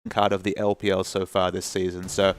card of the LPL so far this season. So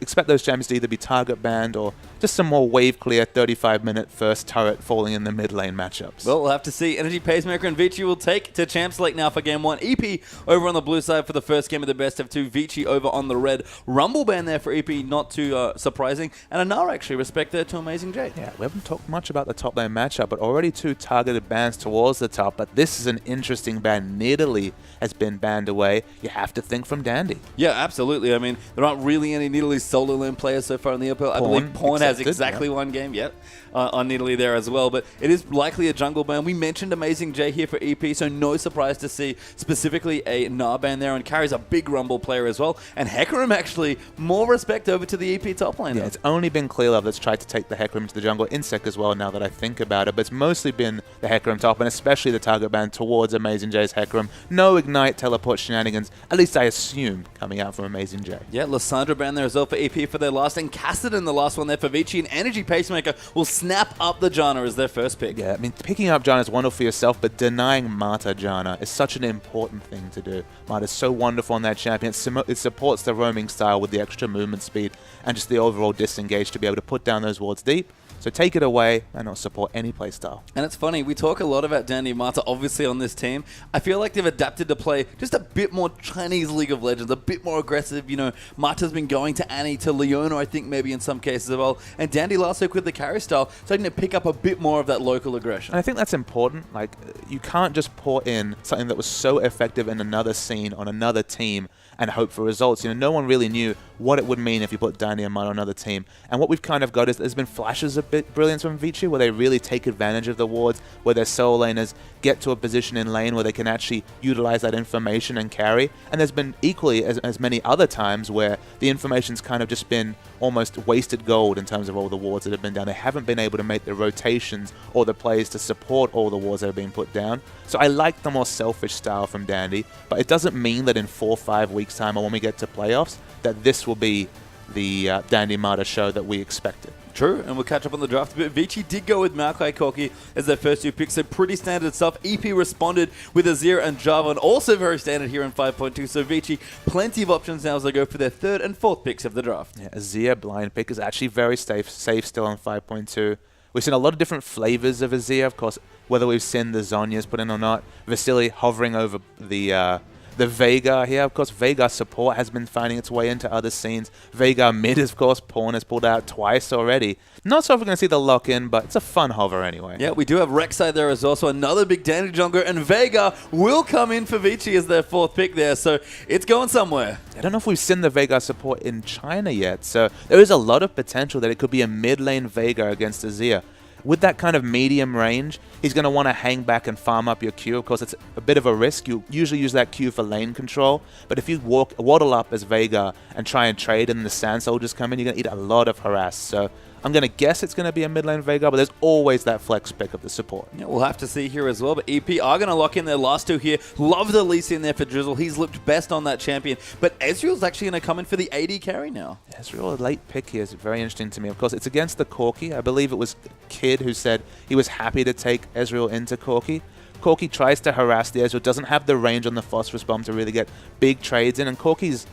expect those champions to either be target banned or just some more wave clear 35-minute first turret falling in the mid lane matchups. Well, we'll have to see. Energy, Pacemaker, and Vici will take to Champs League now for game 1. EP over on the blue side for the first game of the best of 2. Vici over on the red. Rumble ban there for EP, not too surprising. And Anar actually, respect there to Amazing J. Yeah, we haven't talked much about the top lane matchup, but already 2 targeted bans towards the top. But this is an interesting ban. Nidalee has been banned away. You have to think from Dandy. Yeah, absolutely. I mean, there aren't really any Nidalee solo lane players so far in the LPL. I believe Pawn has exactly one game yet on Nidalee there as well, but it is likely a jungle ban. We mentioned Amazing J here for EP, so no surprise to see specifically a Gnar ban there, and carries a big Rumble player as well. And Hecarim actually, more respect over to the EP top lane. Yeah, it's only been Clearlove that's tried to take the Hecarim to the jungle. Insec as well, now that I think about it, but it's mostly been the Hecarim top, and especially the target ban towards Amazing J's Hecarim. No Ignite teleport shenanigans, at least I assume, coming out from Amazing J. Yeah, Lissandra ban there as well for EP for their last, and Kassadin the last one there for Vici, and Energy Pacemaker will snap up the Janna as their first pick. Yeah, I mean, picking up Janna is wonderful for yourself, but denying Marta Janna is such an important thing to do. Marta's so wonderful on that champion. It supports the roaming style with the extra movement speed and just the overall disengage to be able to put down those wards deep. So take it away and not support any playstyle. And it's funny, we talk a lot about Dandy and Marta obviously on this team. I feel like they've adapted to play just a bit more Chinese League of Legends, a bit more aggressive. You know, Marta's been going to Annie, to Leona, I think maybe in some cases as well. And Dandy last week with the carry style, starting to pick up a bit more of that local aggression. And I think that's important. Like, you can't just pour in something that was so effective in another scene on another team and hope for results. You know, no one really knew what it would mean if you put Dandy and Marta on another team. And what we've kind of got is there's been flashes of brilliance from Vici where they really take advantage of the wards, where their solo laners get to a position in lane where they can actually utilize that information and carry. And there's been equally as many other times where the information's kind of just been almost wasted gold in terms of all the wards that have been down. They haven't been able to make the rotations or the plays to support all the wards that have been put down. So I like the more selfish style from Dandy, but it doesn't mean that in 4 or 5 weeks time or when we get to playoffs that this will be the Dandy Marta show that we expected. True, and we'll catch up on the draft a bit. Vici did go with Maokai Corki as their first 2 picks, so pretty standard stuff. EP responded with Azir and Jarvan, also very standard here in 5.2. So Vici, plenty of options now as they go for their 3rd and 4th picks of the draft. Yeah, Azir blind pick is actually very safe still on 5.2. We've seen a lot of different flavors of Azir, of course, whether we've seen the Zhonya's put in or not. Vasily hovering over the Veigar here. Of course, Veigar support has been finding its way into other scenes. Veigar mid, of course, Pawn has pulled out twice already. Not sure if we're going to see the lock-in, but it's a fun hover anyway. Yeah, we do have Rek'Sai there as well, so another big Dandy jungler, and Veigar will come in for Vici as their 4th pick there, so it's going somewhere. I don't know if we've seen the Veigar support in China yet, so there is a lot of potential that it could be a mid-lane Veigar against Azir. With that kind of medium range, he's going to want to hang back and farm up your Q. Of course, it's a bit of a risk. You usually use that Q for lane control, but if you waddle up as Veigar and try and trade and the Sand Soldiers come in, you're going to eat a lot of harass. So I'm going to guess it's going to be a mid lane Veigar, but there's always that flex pick of the support. Yeah, we'll have to see here as well, but EP are going to lock in their last 2 here. Love the Lee Sin there for Drizzle. He's looked best on that champion, but Ezreal's actually going to come in for the AD carry now. Ezreal, a late pick here, is very interesting to me. Of course, it's against the Corki. I believe it was Kid who said he was happy to take Ezreal into Corki. Corki tries to harass the Ezreal, doesn't have the range on the Phosphorus Bomb to really get big trades in, and Corki's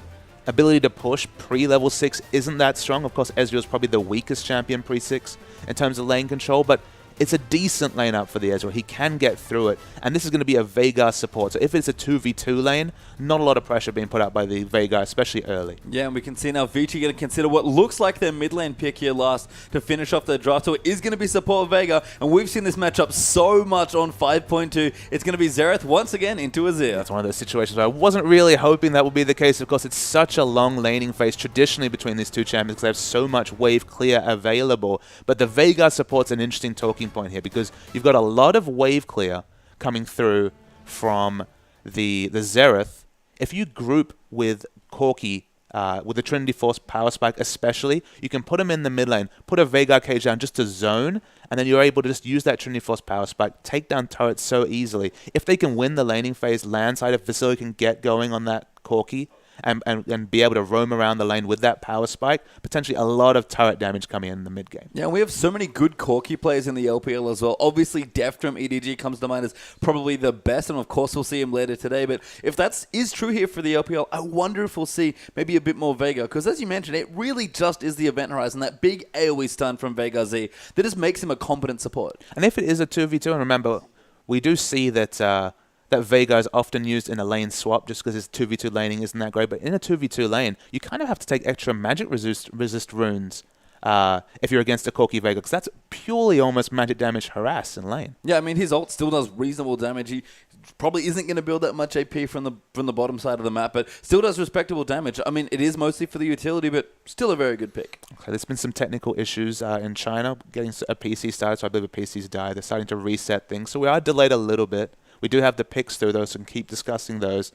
ability to push pre-level 6 isn't that strong. Of course, Ezreal's probably the weakest champion pre-6 in terms of lane control, but it's a decent lane up for the Ezreal. He can get through it, and this is going to be a Veigar support. So if it's a 2v2 lane, not a lot of pressure being put up by the Veigar, especially early. Yeah, and we can see now Vici going to consider what looks like their mid lane pick here last to finish off their draft. So it is going to be support Veigar, and we've seen this matchup so much on 5.2. It's going to be Xerath once again into Azir. It's one of those situations where I wasn't really hoping that would be the case. Of course, it's such a long laning phase traditionally between these 2 champions because they have so much wave clear available. But the Veigar support's an interesting talking point here because you've got a lot of wave clear coming through from the Xerath. If you group with Corki, with the Trinity Force Power Spike especially, you can put him in the mid lane, put a Veigar cage down just to zone, and then you're able to just use that Trinity Force Power Spike, take down turrets so easily. If they can win the laning phase land side, if Vasily can get going on that Corki, and be able to roam around the lane with that power spike, potentially a lot of turret damage coming in the mid game. Yeah, we have so many good Corki players in the LPL as well. Obviously, Deft from EDG comes to mind as probably the best, and of course we'll see him later today. But if that is true here for the LPL, I wonder if we'll see maybe a bit more Vega, because as you mentioned, it really just is the event horizon, that big AoE stun from Vega Z that just makes him a competent support. And if it is a 2v2, and remember, we do see that that Vega is often used in a lane swap just because his 2v2 laning isn't that great. But in a 2v2 lane, you kind of have to take extra magic resist runes if you're against a Corki Vega, because that's purely almost magic damage harass in lane. Yeah, I mean, his ult still does reasonable damage. He probably isn't going to build that much AP from the bottom side of the map, but still does respectable damage. I mean, it is mostly for the utility, but still a very good pick. Okay, there's been some technical issues in China getting a PC started, so I believe a PC's died. They're starting to reset things, so we are delayed a little bit. We do have the picks through those and keep discussing those.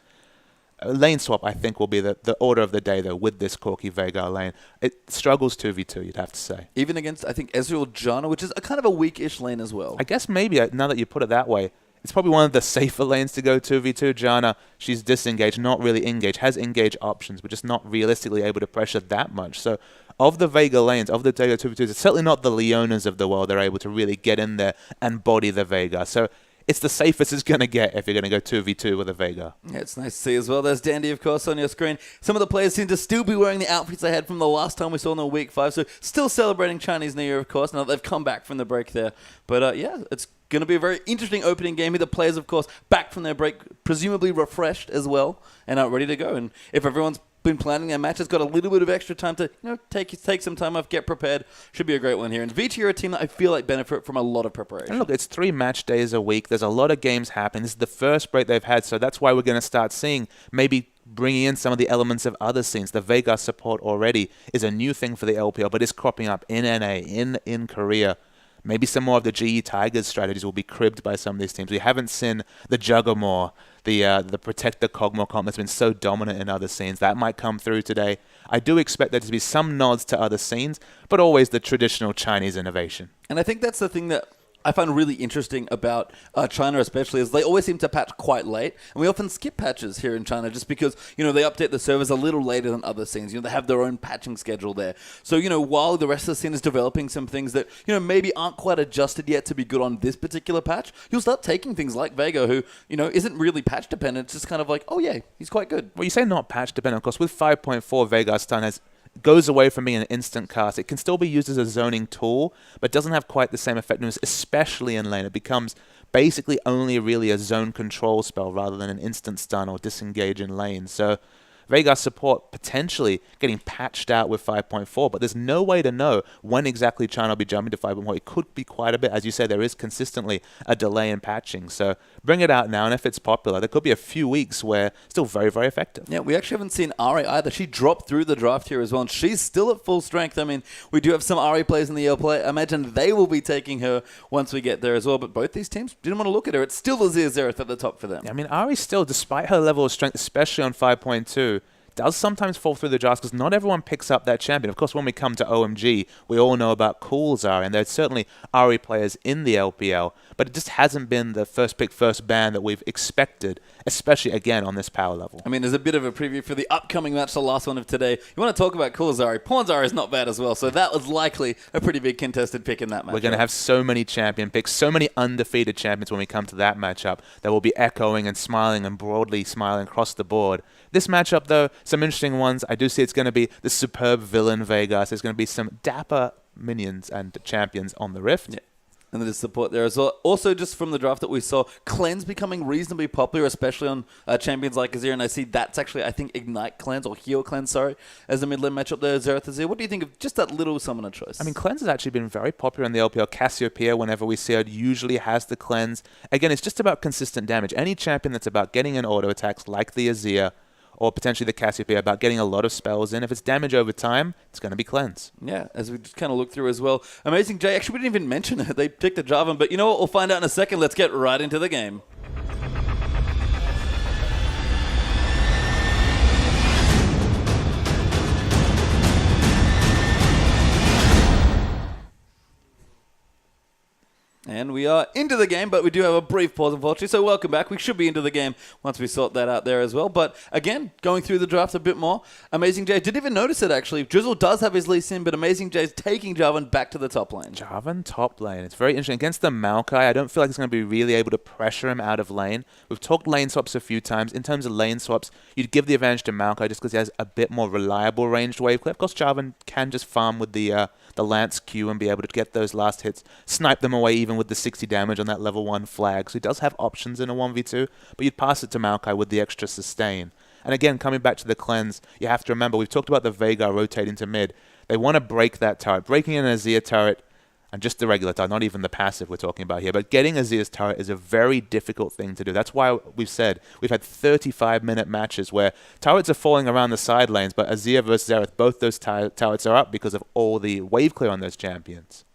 Lane swap, I think, will be the order of the day, though, with this Corki Vega lane. It struggles 2v2, you'd have to say. Even against, I think, Ezreal Janna, which is a kind of a weak-ish lane as well. I guess maybe, now that you put it that way, it's probably one of the safer lanes to go 2v2. Janna, she's disengaged, not really engaged, has engage options, but just not realistically able to pressure that much. So of the Vega lanes, of the Vega 2v2s, it's certainly not the Leonas of the world that are able to really get in there and body the Vega. So it's the safest it's going to get if you're going to go 2v2 with a Vega. Yeah, it's nice to see as well. There's Dandy, of course, on your screen. Some of the players seem to still be wearing the outfits they had from the last time we saw them in week 5, so still celebrating Chinese New Year, of course, now that they've come back from the break there. But yeah, it's going to be a very interesting opening game here. The players, of course, back from their break, presumably refreshed as well, and are ready to go. And if everyone's been planning their matches, got a little bit of extra time to take some time off, get prepared. Should be a great one here. And Vici are a team that I feel like benefit from a lot of preparation. And look, it's 3 match days a week. There's a lot of games happening. This is the first break they've had, so that's why we're going to start seeing maybe bringing in some of the elements of other scenes. The Vega support already is a new thing for the LPL, but it's cropping up in NA, in Korea. Maybe some more of the GE Tigers strategies will be cribbed by some of these teams. We haven't seen the Juggermore, the Protect the Cogmore comp that's been so dominant in other scenes. That might come through today. I do expect there to be some nods to other scenes, but always the traditional Chinese innovation. And I think that's the thing that I find really interesting about China especially is they always seem to patch quite late, and we often skip patches here in China just because, they update the servers a little later than other scenes. They have their own patching schedule there. So, while the rest of the scene is developing some things that, maybe aren't quite adjusted yet to be good on this particular patch, you'll start taking things like Vega, who, isn't really patch dependent. It's just kind of like, oh yeah, he's quite good. Well, you say not patch dependent, of course. With 5.4, Vega's stun goes away from being an instant cast. It can still be used as a zoning tool, but doesn't have quite the same effectiveness, especially in lane. It becomes basically only really a zone control spell rather than an instant stun or disengage in lane. So Vega's support potentially getting patched out with 5.4, but there's no way to know when exactly China will be jumping to 5.4. It could be quite a bit. As you say, there is consistently a delay in patching. So bring it out now, and if it's popular, there could be a few weeks where still very, very effective. Yeah, we actually haven't seen Ari either. She dropped through the draft here as well, and she's still at full strength. I mean, we do have some Ari players in the LPL. I imagine they will be taking her once we get there as well, but both these teams didn't want to look at her. It's still Azir Xerath at the top for them. Yeah, I mean, Ari still, despite her level of strength, especially on 5.2, does sometimes fall through the drafts because not everyone picks up that champion. Of course, when we come to OMG, we all know about Coolzar, and there's certainly Ari players in the LPL, but it just hasn't been the first pick, first ban that we've expected, especially, again, on this power level. I mean, there's a bit of a preview for the upcoming match, the last one of today. You want to talk about Coolzar? Pornzar is not bad as well, so that was likely a pretty big contested pick in that match. We're going to have so many champion picks, so many undefeated champions when we come to that matchup that will be echoing and smiling and broadly smiling across the board. This matchup, though, some interesting ones. I do see it's going to be the superb villain Vegas. There's going to be some dapper minions and champions on the Rift. Yeah. And there's support there as well. Also, just from the draft that we saw, Cleanse becoming reasonably popular, especially on champions like Azir. And I see that's actually, I think, Ignite Cleanse, or Heal Cleanse, sorry, as the mid-lane matchup there, Xerath Azir. What do you think of just that little summoner choice? I mean, Cleanse has actually been very popular in the LPL. Cassiopeia, whenever we see her, usually has the Cleanse. Again, it's just about consistent damage. Any champion that's about getting in auto attacks, like the Azir, or potentially the Cassiopeia, about getting a lot of spells in. If it's damage over time, it's going to be Cleanse. Yeah, as we just kind of look through as well. Amazing J, actually, we didn't even mention it. They picked a Jarvan, but you know what? We'll find out in a second. Let's get right into the game. And we are into the game, but we do have a brief pause, unfortunately. So welcome back. We should be into the game once we sort that out there as well. But again, going through the draft a bit more. Amazing J didn't even notice it, actually. Drizzle does have his Lee Sin, but Amazing J is taking Jarvan back to the top lane. Jarvan top lane. It's very interesting. Against the Maokai, I don't feel like it's going to be really able to pressure him out of lane. We've talked lane swaps a few times. In terms of lane swaps, you'd give the advantage to Maokai just because he has a bit more reliable ranged wave clip. Of course, Jarvan can just farm with the Lance Q and be able to get those last hits, snipe them away even with the 60 damage on that level 1 flag. So he does have options in a 1v2, but you'd pass it to Maokai with the extra sustain. And again, coming back to the cleanse, you have to remember, we've talked about the Veigar rotating to mid. They want to break that turret. Breaking an Azir turret, and just the regular turret, not even the passive we're talking about here, but getting Azir's turret is a very difficult thing to do. That's why we've said we've had 35-minute matches where turrets are falling around the side lanes, but Azir versus Xerath, both those turrets are up because of all the wave clear on those champions.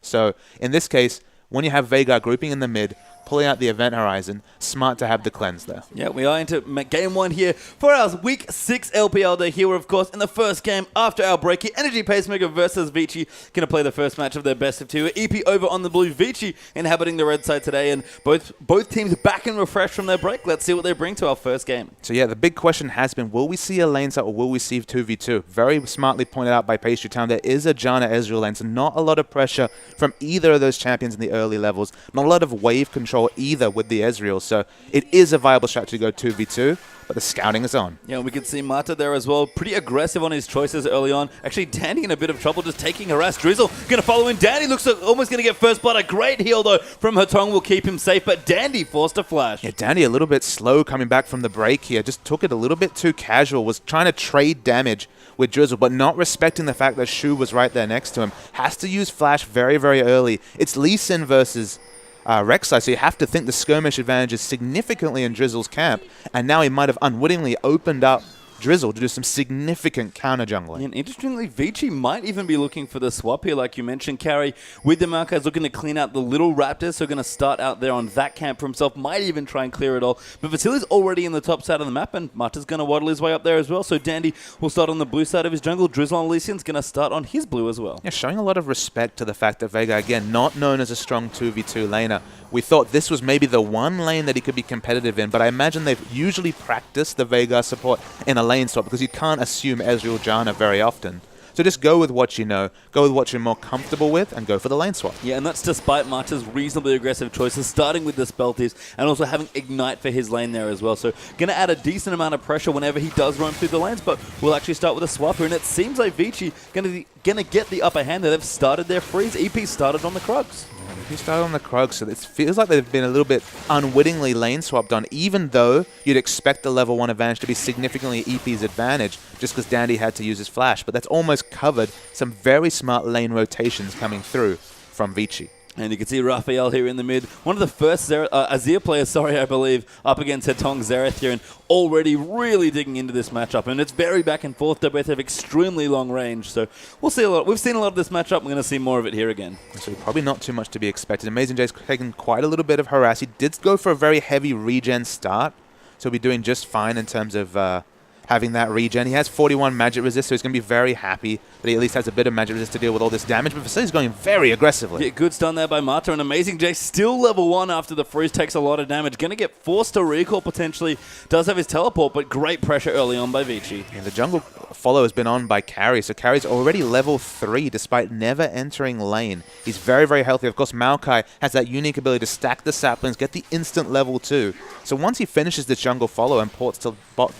So in this case, when you have Veigar grouping in the mid, pulling out the event horizon, smart to have the cleanse there. Yeah, we are into game 1 here for our Week 6 LPL day here. We're, of course, in the first game after our break here. Energy Pacemaker versus Vici. Going to play the first match of their best of 2. EP over on the blue. Vici inhabiting the red side today. And both teams back and refreshed from their break. Let's see what they bring to our first game. So yeah, the big question has been, will we see a lane set or will we see 2v2? Very smartly pointed out by Pastry Town, there is a Janna Ezreal lane, so not a lot of pressure from either of those champions in the early levels. Not a lot of wave control either with the Ezreal, so it is a viable strategy to go 2v2, but the scouting is on. Yeah, we can see Mata there as well, pretty aggressive on his choices early on. Actually, Dandy in a bit of trouble, just taking harass. Drizzle going to follow in. Dandy looks like almost going to get first blood. A great heal, though, from Hatong will keep him safe, but Dandy forced a flash. Yeah, Dandy a little bit slow coming back from the break here. Just took it a little bit too casual, was trying to trade damage with Drizzle, but not respecting the fact that Shu was right there next to him. Has to use flash very, very early. It's Lee Sin versus Rek'Sai, so you have to think the skirmish advantage is significantly in Drizzle's camp, and now he might have unwittingly opened up Drizzle to do some significant counter jungling. And interestingly, Vici might even be looking for the swap here, like you mentioned, Carry. With the Maokai looking to clean out the little Raptors, so going to start out there on that camp for himself. Might even try and clear it all. But Vasili's already in the top side of the map, and Mata's going to waddle his way up there as well. So Dandy will start on the blue side of his jungle. Drizzle on Lee Sin's going to start on his blue as well. Yeah, showing a lot of respect to the fact that Veigar, again, not known as a strong 2v2 laner. We thought this was maybe the one lane that he could be competitive in, but I imagine they've usually practiced the Veigar support in a lane swap because you can't assume Ezreal Janna very often. So just go with what you know, go with what you're more comfortable with, and go for the lane swap. Yeah, and that's despite Mata's reasonably aggressive choices, starting with the spell thieves, and also having Ignite for his lane there as well. So going to add a decent amount of pressure whenever he does roam through the lanes, but we'll actually start with a swap here, and it seems like Vici going to get the upper hand there. They've started their freeze. EP started on the Krugs. He started on the Krog, so it feels like they've been a little bit unwittingly lane swapped on, even though you'd expect the level 1 advantage to be significantly EP's advantage, just because Dandy had to use his flash. But that's almost covered some very smart lane rotations coming through from Vici. And you can see Raphael here in the mid. One of the first Azir players, I believe, up against Hetong Xerath here, and already really digging into this matchup. And it's very back and forth. They both have extremely long range. So we'll see a lot. We've seen a lot of this matchup. We're going to see more of it here again. So probably not too much to be expected. Amazing J's taken quite a little bit of harass. He did go for a very heavy regen start, so he'll be doing just fine in terms of having that regen. He has 41 magic resist, so he's going to be very happy that he at least has a bit of magic resist to deal with all this damage. But Vasili's going very aggressively. Yeah, good stun there by Mata, and Amazing J still level 1 after the freeze takes a lot of damage. Going to get forced to recall potentially. Does have his teleport, but great pressure early on by Vici. Yeah, the jungle follow has been on by Carry, so Carry's already level 3 despite never entering lane. He's very, very healthy. Of course, Maokai has that unique ability to stack the saplings, get the instant level 2. So once he finishes this jungle follow and ports to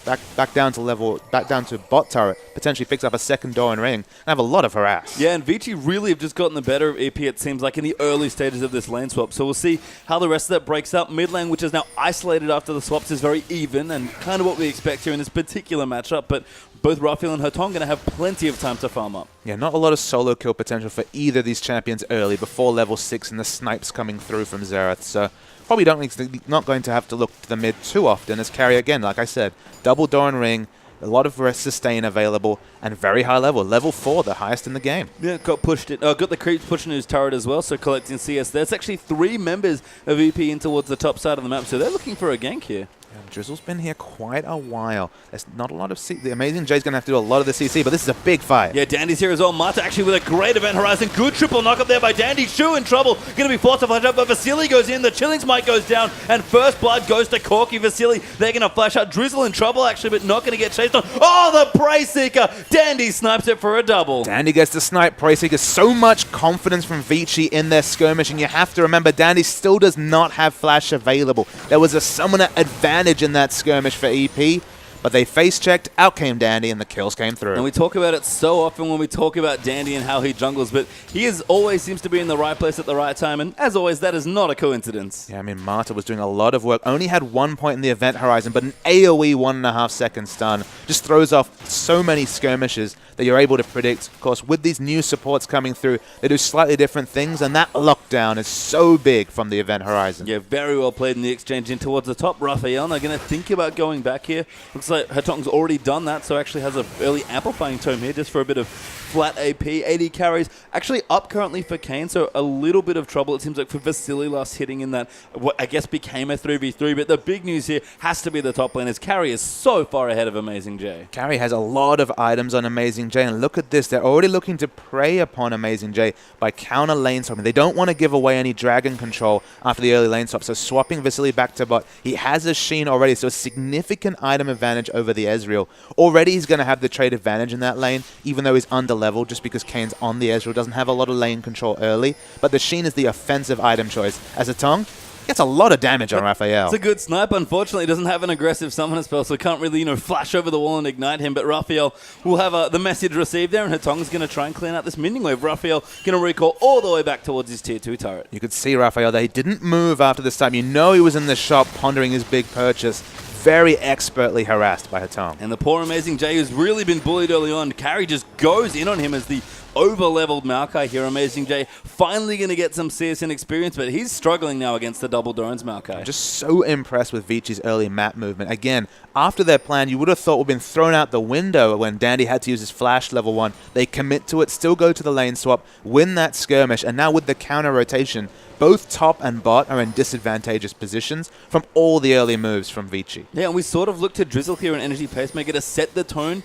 back down to bot turret, potentially picks up a second door and ring, and have a lot of harass. Yeah, and Vici really have just gotten the better of EP, it seems like, in the early stages of this lane swap. So we'll see how the rest of that breaks up. Mid lane, which is now isolated after the swaps, is very even, and kind of what we expect here in this particular matchup. But both Raphael and Hatong going to have plenty of time to farm up. Yeah, not a lot of solo kill potential for either of these champions early, before level 6 and the snipes coming through from Xerath. So probably not going to have to look to the mid too often, as Carry, again, like I said, double door and ring, a lot of rest sustain available, and very high level. Level 4, the highest in the game. Yeah, got the creeps pushing his turret as well, so collecting CS. There's actually 3 members of EP in towards the top side of the map, so they're looking for a gank here. And Drizzle's been here quite a while. There's not a lot of the Amazing Jay's going to have to do a lot of the CC, but this is a big fight. Yeah, Dandy's here as well. Mata actually with a great event horizon. Good triple knock up there by Dandy. Shu in trouble. Going to be forced to flash out, but Vasily goes in. The Chilling Smite goes down, and first blood goes to Corky. Vasily, they're going to flash out. Drizzle in trouble actually, but not going to get chased on. Oh, the Prey Seeker. Dandy snipes it for a double. Dandy gets the snipe. Prey Seeker. So much confidence from Vici in their skirmish, and you have to remember Dandy still does not have flash available. There was a summoner advantage in that skirmish for EP, but they face-checked, out came Dandy, and the kills came through. And we talk about it so often when we talk about Dandy and how he jungles, but he always seems to be in the right place at the right time, and as always, that is not a coincidence. Yeah, I mean, Marta was doing a lot of work, only had 1 point in the event horizon, but an AoE 1.5 second stun just throws off so many skirmishes that you're able to predict. Of course, with these new supports coming through, they do slightly different things, and that lockdown is so big from the event horizon. Yeah, very well played in the exchange in towards the top. Raphael, they're going to think about going back here. Looks like Hatong's already done that, so actually has an early amplifying tome here just for a bit of flat AP. 80 carries actually up currently for Kane, so a little bit of trouble, it seems like, for Vasily last hitting in that what I guess became a 3v3. But the big news here has to be the top lane, as Carry is so far ahead of Amazing Jay. Carry has a lot of items on Amazing Jay, and look at this. They're already looking to prey upon Amazing Jay by counter lane swapping. They don't want to give away any dragon control after the early lane swap, so swapping Vasily back to bot. He has a Sheen already, so a significant item advantage over the Ezreal. Already he's going to have the trade advantage in that lane, even though he's under level, just because Kane's on the Ezreal, doesn't have a lot of lane control early. But the Sheen is the offensive item choice. As a Tong, gets a lot of damage on Raphael. It's a good snipe. Unfortunately, he doesn't have an aggressive summoner spell, so can't really, flash over the wall and ignite him. But Raphael will have the message received there, and Hatong's going to try and clean out this minion wave. Raphael going to recall all the way back towards his tier 2 turret. You could see Raphael that he didn't move after this time. You know he was in the shop pondering his big purchase. Very expertly harassed by Hatong. And the poor Amazing Jay, who's really been bullied early on, Carry just goes in on him as the over-leveled Maokai here. Amazing Jay finally going to get some CSN experience, but he's struggling now against the double Doran's Maokai. I'm just so impressed with Vici's early map movement. Again, after their plan, you would have thought would have been thrown out the window when Dandy had to use his flash level 1. They commit to it, still go to the lane swap, win that skirmish, and now with the counter rotation, both top and bot are in disadvantageous positions from all the early moves from Vici. Yeah, and we sort of looked to Drizzle here and Energy Pacemaker to set the tone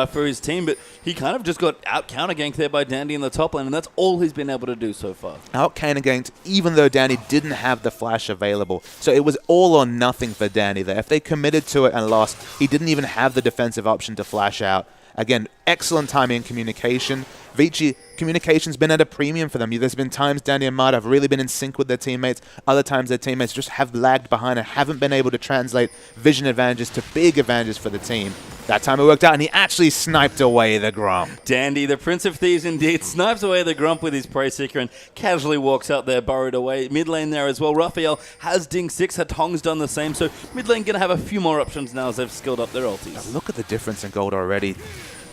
for his team, but he kind of just got out counter-ganked there by Dandy in the top lane, and that's all he's been able to do so far. Out counter-ganked, even though Dandy didn't have the flash available. So it was all or nothing for Dandy there. If they committed to it and lost, he didn't even have the defensive option to flash out. Again, excellent timing and communication. Vici, communication's been at a premium for them. There's been times Dandy and Marta have really been in sync with their teammates. Other times their teammates just have lagged behind and haven't been able to translate vision advantages to big advantages for the team. That time it worked out, and he actually sniped away the Grump. Dandy, the Prince of Thieves indeed, snipes away the Grump with his Prey Seeker and casually walks out there, burrowed away. Mid lane there as well. Raphael has Ding 6, Hatong's done the same, so mid lane going to have a few more options now as they've skilled up their ultis. Look at the difference in gold already.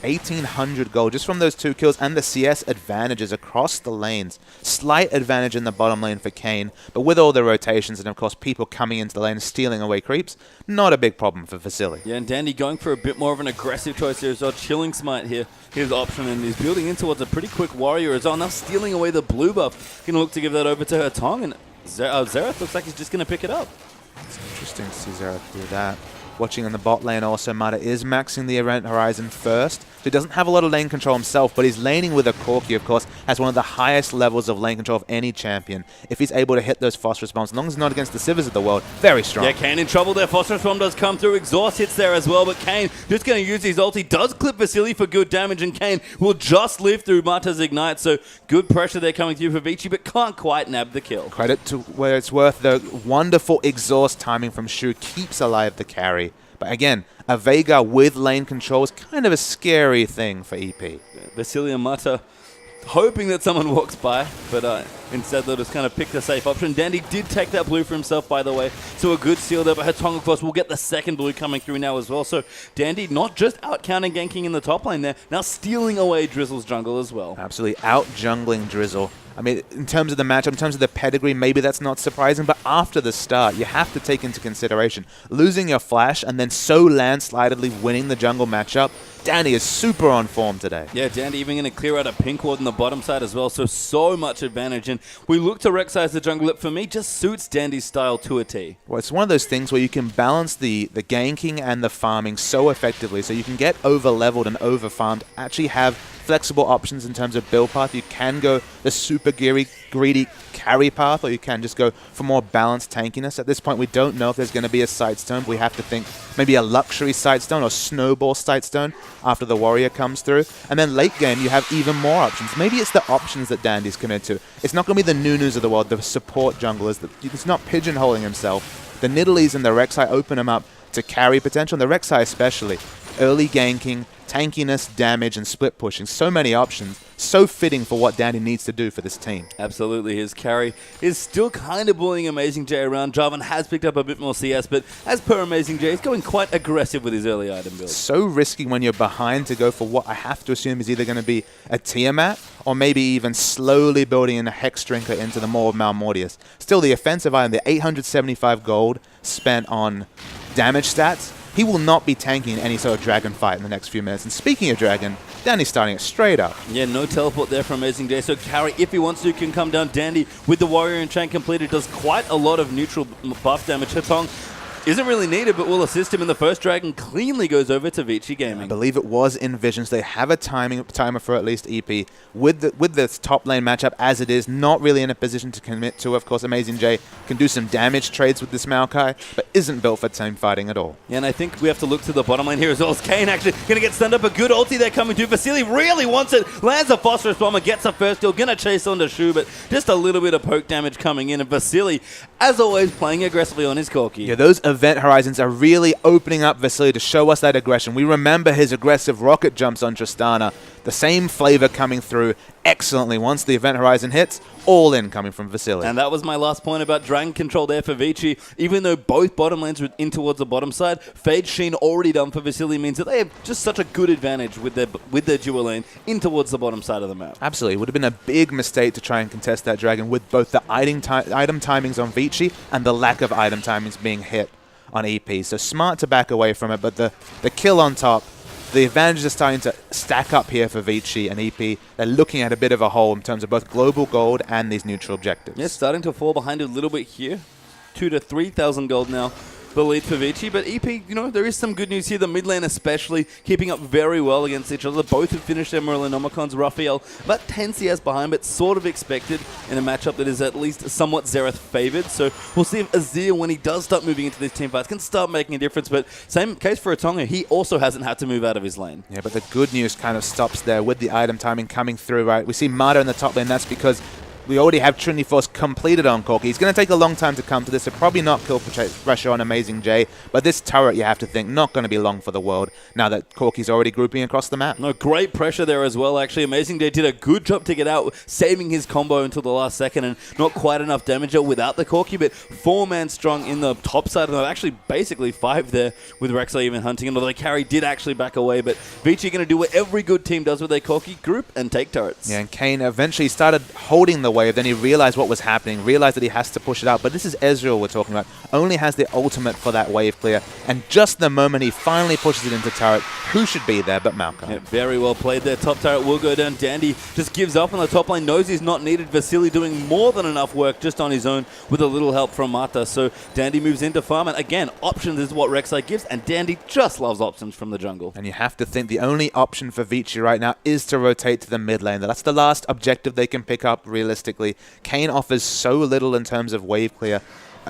1,800 gold just from those 2 kills and the CS advantages across the lanes. Slight advantage in the bottom lane for Kane, but with all the rotations and of course people coming into the lane stealing away creeps, not a big problem for Vasily. Yeah, and Dandy going for a bit more of an aggressive choice here as well. Chilling Smite here, his option, and he's building in towards a pretty quick warrior as well. Now stealing away the blue buff. Going to look to give that over to Hatong, and Xerath looks like he's just going to pick it up. It's interesting to see Xerath do that. Watching in the bot lane also, Marta is maxing the event horizon first. So he doesn't have a lot of lane control himself, but he's laning with a Corki, of course, has one of the highest levels of lane control of any champion. If he's able to hit those phosphorus bombs, as long as it's not against the Sivers of the world, very strong. Yeah, Kane in trouble there. Phosphorus bomb does come through. Exhaust hits there as well, but Kane just going to use his ult. He does clip Vasily for good damage, and Kane will just live through Marta's ignite. So good pressure there coming through for Vici, but can't quite nab the kill. Credit to where it's worth, the wonderful exhaust timing from Shu keeps alive the carry. But again, a Veigar with lane control is kind of a scary thing for EP. Vasily and Mata hoping that someone walks by, but instead they'll just kind of pick the safe option. Dandy did take that blue for himself, by the way, so a good steal there, but Hatong, of course, will get the second blue coming through now as well. So Dandy not just out-counter-ganking in the top lane there, now stealing away Drizzle's jungle as well. Absolutely out-jungling Drizzle. I mean, in terms of the matchup, in terms of the pedigree, maybe that's not surprising, but after the start, you have to take into consideration losing your flash and then so landslidedly winning the jungle matchup. Dandy is super on form today. Yeah, Dandy even going to clear out a pink ward on the bottom side as well, so much advantage. And we look to Rek'Sai as the jungler that, for me, just suits Dandy's style to a T. Well, it's one of those things where you can balance the ganking and the farming so effectively, so you can get over-leveled and over-farmed, actually have flexible options in terms of build path. You can go the super greedy carry path, or you can just go for more balanced tankiness. At this point, we don't know if there's going to be a Sightstone, but we have to think maybe a luxury Sightstone or snowball Sightstone after the warrior comes through. And then late game, you have even more options. Maybe it's the options that Dandy's committed to. It's not going to be the Nunus of the world, the support junglers. It's not pigeonholing himself. The Nidalees and the Rek'Sai open him up to carry potential, and the Rek'Sai especially. Early ganking, tankiness, damage, and split pushing. So many options. So fitting for what Dandy needs to do for this team. Absolutely. His carry is still kind of bullying Amazing J around. Jarvan has picked up a bit more CS, but as per Amazing J, he's going quite aggressive with his early item build. So risky when you're behind to go for what I have to assume is either going to be a Tiamat or maybe even slowly building in a Hex Drinker into the Maw of Malmortius. Still, the offensive item, the 875 gold spent on damage stats, he will not be tanking any sort of dragon fight in the next few minutes. And speaking of dragon, Dandy's starting it straight up. Yeah, no teleport there from Amazing J. So carry, if he wants to, can come down. Dandy with the warrior and chain completed does quite a lot of neutral buff damage. Hatong isn't really needed, but will assist him in the first dragon. Cleanly goes over to Vici Gaming. I believe it was in Visions. They have a timer for at least EP. With this top lane matchup as it is, not really in a position to commit to. Of course, Amazing J can do some damage trades with this Maokai, but isn't built for team fighting at all. Yeah, and I think we have to look to the bottom lane here as well as Kane actually going to get stunned up. A good ulti there coming through. Vasily really wants it. Lands a Phosphorus Bomber, gets a first kill. Going to chase on to Shu, but just a little bit of poke damage coming in. And Vasily, as always, playing aggressively on his Corki. Yeah, those event horizons are really opening up Vasily to show us that aggression. We remember his aggressive rocket jumps on Tristana. The same flavor coming through excellently once the event horizon hits. All in coming from Vasily. And that was my last point about dragon control there for Vici. Even though both bottom lanes were in towards the bottom side, Fade Sheen already done for Vasily means that they have just such a good advantage with their dual lane in towards the bottom side of the map. Absolutely. It would have been a big mistake to try and contest that dragon with both the item timings on Vici and the lack of item timings being hit on EP. So smart to back away from it, but the kill on top, the advantages are starting to stack up here for Vici and EP. They're looking at a bit of a hole in terms of both global gold and these neutral objectives. Yeah, starting to fall behind a little bit here. 2,000 to 3,000 gold now. The lead for Vici, but EP, you know, there is some good news here. The mid lane especially keeping up very well against each other. Both have finished their Merlinomicons. Raphael about 10 CS behind, but sort of expected in a matchup that is at least somewhat Xerath favored. So we'll see if Azir, when he does start moving into these team fights, can start making a difference. But same case for Atonga. He also hasn't had to move out of his lane. Yeah, but the good news kind of stops there with the item timing coming through, right? We see Mata in the top lane. That's because we already have Trinity Force completed on Corki. He's going to take a long time to come to this, so probably not kill pressure on Amazing J, but this turret, you have to think, not going to be long for the world now that Corki's already grouping across the map. No, great pressure there as well, actually. Amazing J did a good job to get out, saving his combo until the last second, and not quite enough damage without the Corki, but 4-man strong in the top side of them. Actually, basically 5 there with Rek'Sai even hunting, and although the carry did actually back away, but Vici going to do what every good team does with their Corki, group and take turrets. Yeah, and Kane eventually started holding the wave, then he realized what was happening, realized that he has to push it out, but this is Ezreal we're talking about, only has the ultimate for that wave clear, and just the moment he finally pushes it into turret, who should be there but Malcolm? Yeah, very well played there. Top turret will go down. Dandy just gives up on the top lane, knows he's not needed. Vasily doing more than enough work just on his own with a little help from Mata, so Dandy moves into farm, and again, options is what Rek'Sai gives, and Dandy just loves options from the jungle. And you have to think the only option for Vici right now is to rotate to the mid lane. That's the last objective they can pick up realistically. Kane offers so little in terms of wave clear.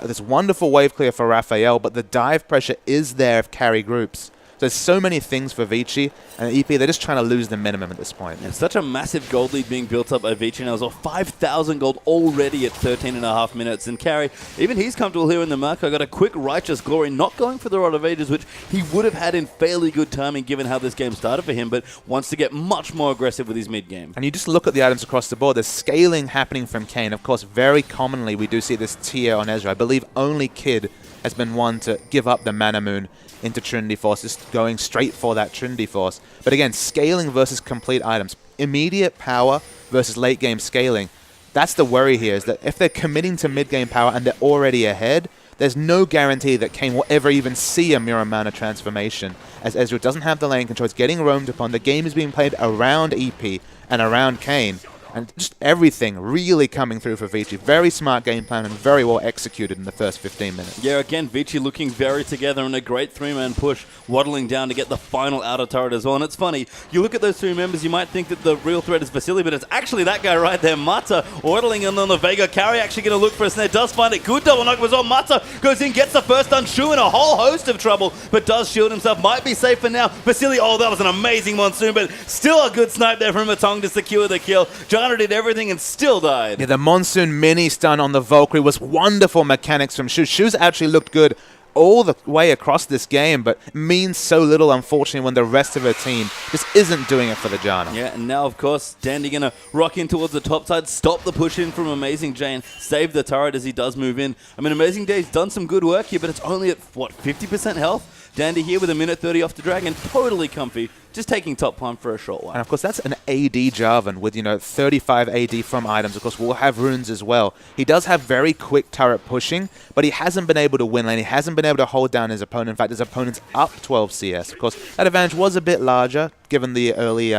This wonderful wave clear for Raphael, but the dive pressure is there if carry groups. There's so many things for Vici and EP. They're just trying to lose the minimum at this point. It's such a massive gold lead being built up by Vici now. So 5,000 gold already at 13.5 minutes. And Carry, even he's comfortable here in the mark. I got a quick Righteous Glory, not going for the Rod of Ages, which he would have had in fairly good timing given how this game started for him, but wants to get much more aggressive with his mid game. And you just look at the items across the board. There's scaling happening from Kane. Of course, very commonly we do see this tier on Ezra. I believe only Kid has been one to give up the Mana Moon into Trinity Force, just going straight for that Trinity Force. But again, scaling versus complete items. Immediate power versus late game scaling. That's the worry here, is that if they're committing to mid-game power and they're already ahead, there's no guarantee that Kayn will ever even see a mirror mana transformation, as Ezreal doesn't have the lane control. It's getting roamed upon. The game is being played around EP and around Kayn. And just everything really coming through for Vici. Very smart game plan and very well executed in the first 15 minutes. Yeah, again, Vici looking very together in a great three-man push, waddling down to get the final outer turret as well. And it's funny, you look at those three members, you might think that the real threat is Vasily, but it's actually that guy right there, Mata, waddling in on the Vega. Carry actually going to look for a snare, does find it. Good double knock was on. Mata goes in, gets the first done. Shu in a whole host of trouble, but does shield himself. Might be safe for now. Vasily, oh, that was an amazing monsoon, but still a good snipe there from Atong to secure the kill. Jana did everything and still died. Yeah, the Monsoon mini stun on the Valkyrie was wonderful mechanics from Shu. Shu's actually looked good all the way across this game, but means so little, unfortunately, when the rest of her team just isn't doing it for the Jana. Yeah, and now, of course, Dandy going to rock in towards the top side, stop the push in from Amazing J and save the turret as he does move in. I mean, Amazing J's done some good work here, but it's only at, what, 50% health? Dandy here with a minute 30 off the dragon, totally comfy, just taking top palm for a short while. And of course, that's an AD Jarvan with, 35 AD from items. Of course, we'll have runes as well. He does have very quick turret pushing, but he hasn't been able to win lane. He hasn't been able to hold down his opponent. In fact, his opponent's up 12 CS. Of course, that advantage was a bit larger given the early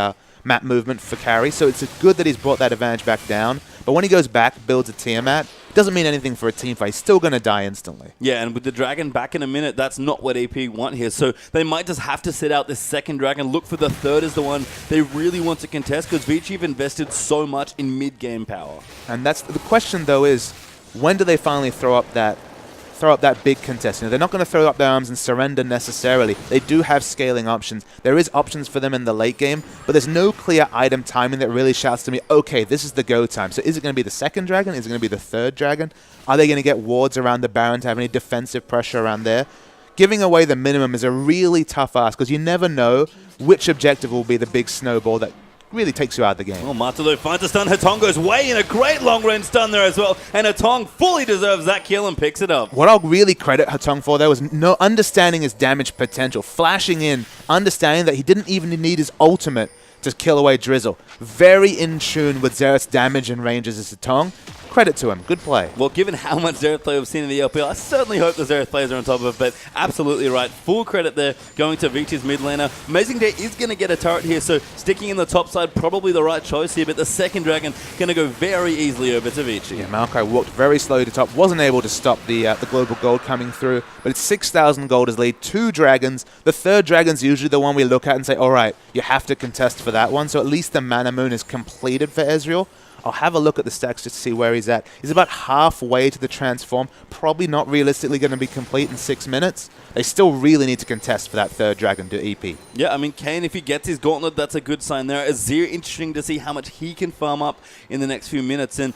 map movement for carry, so it's good that he's brought that advantage back down. But when he goes back, builds a Tiamat, doesn't mean anything for a team fight. He's still going to die instantly. Yeah, and with the dragon back in a minute, that's not what AP want here. So they might just have to sit out this second dragon, look for the third as the one they really want to contest, because Vici have invested so much in mid-game power. And that's the question, though, is when do they finally throw up that big contest? They're not going to throw up their arms and surrender necessarily. They do have scaling options. There is options for them in the late game, but there's no clear item timing that really shouts to me, okay, this is the go time. So is it going to be the second dragon? Is it going to be the third dragon? Are they going to get wards around the Baron to have any defensive pressure around there? Giving away the minimum is a really tough ask, because you never know which objective will be the big snowball that really takes you out of the game. Well, Matalo finds a stun. Hatong goes way in, a great long-range stun there as well. And Hatong fully deserves that kill and picks it up. What I'll really credit Hatong for there was understanding his damage potential, flashing in, understanding that he didn't even need his ultimate to kill away Drizzle. Very in tune with Xerath's damage and ranges as Hatong. Credit to him. Good play. Well, given how much Xerath play we've seen in the LPL, I certainly hope the Xerath players are on top of it, but absolutely right. Full credit there going to Vici's mid laner. Amazing Day is going to get a turret here, so sticking in the top side, probably the right choice here, but the second dragon going to go very easily over to Vici. Yeah, Maokai walked very slowly to top, wasn't able to stop the global gold coming through, but it's 6,000 gold as lead, 2 dragons. The third dragon's usually the one we look at and say, all right, you have to contest for that one, so at least the Mana Moon is completed for Ezreal. I'll have a look at the stacks just to see where he's at. He's about halfway to the transform. Probably not realistically going to be complete in 6 minutes. They still really need to contest for that third dragon to EP. Yeah, I mean, Kayn, if he gets his gauntlet, that's a good sign there. Azir, interesting to see how much he can farm up in the next few minutes. And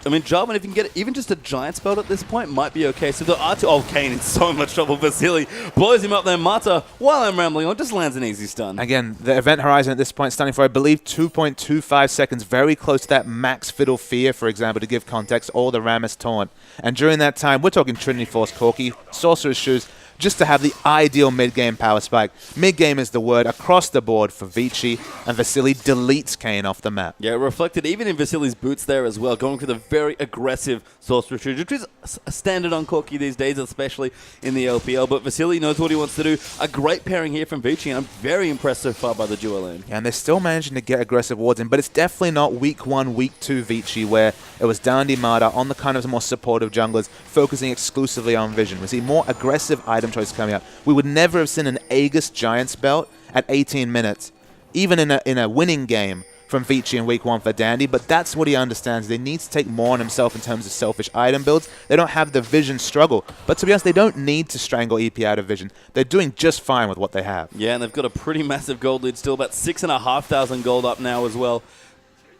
I mean, Jarvan, if you can get even just a giant spell at this point, might be okay. So the R2, oh, Kayn in so much trouble. Vasily blows him up there. Mata, while I'm rambling on, just lands an easy stun. Again, the event horizon at this point stunning for, I believe, 2.25 seconds. Very close to that max Fiddle Fear, for example, to give context, or the Rammus Taunt. And during that time, we're talking Trinity Force, Corki, Sorcerer's Shoes, just to have the ideal mid-game power spike. Mid-game is the word across the board for Vici, and Vasily deletes Kayn off the map. Yeah, reflected even in Vasily's boots there as well, going for the very aggressive Sorcerer's Shoes, which is standard on Corki these days, especially in the LPL. But Vasily knows what he wants to do. A great pairing here from Vici, and I'm very impressed so far by the duo lane. Yeah, and they're still managing to get aggressive wards in, but it's definitely not week 1, week 2 Vici, where it was Dandy Mada on the kind of more supportive junglers, focusing exclusively on vision. We see more aggressive item choices coming up. We would never have seen an Aegis Giants belt at 18 minutes, even in a winning game from Vici in week 1 for Dandy, but that's what he understands. They need to take more on himself in terms of selfish item builds. They don't have the vision struggle, but to be honest, they don't need to strangle EP out of vision. They're doing just fine with what they have. Yeah, and they've got a pretty massive gold lead still, about 6,500 gold up now as well.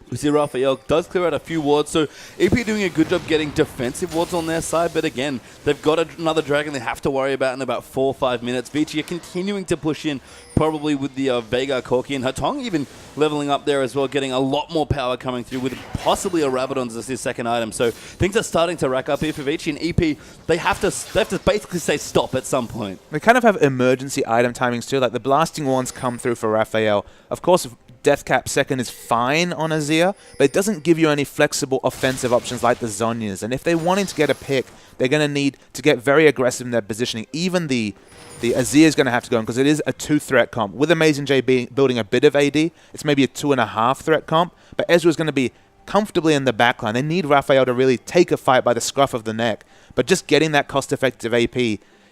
We see Raphael does clear out a few wards, so EP doing a good job getting defensive wards on their side, but again, they've got another dragon they have to worry about in about 4 or 5 minutes. Vici are continuing to push in, probably with the Vega, Corki, and Hatong even leveling up there as well, getting a lot more power coming through with possibly a Rabadon as his second item. So things are starting to rack up here for Vici, and EP, they have to basically say stop at some point. They kind of have emergency item timings too, like the blasting wands come through for Raphael. Of course, Deathcap second is fine on Azir, but it doesn't give you any flexible offensive options like the Zhonya's. And if they're wanting to get a pick, they're going to need to get very aggressive in their positioning. Even the Azir is going to have to go in because it is a 2-threat comp. With Amazing J building a bit of AD, it's maybe a 2.5-threat comp, but Ezreal's going to be comfortably in the backline. They need Raphael to really take a fight by the scruff of the neck, but just getting that cost-effective AP,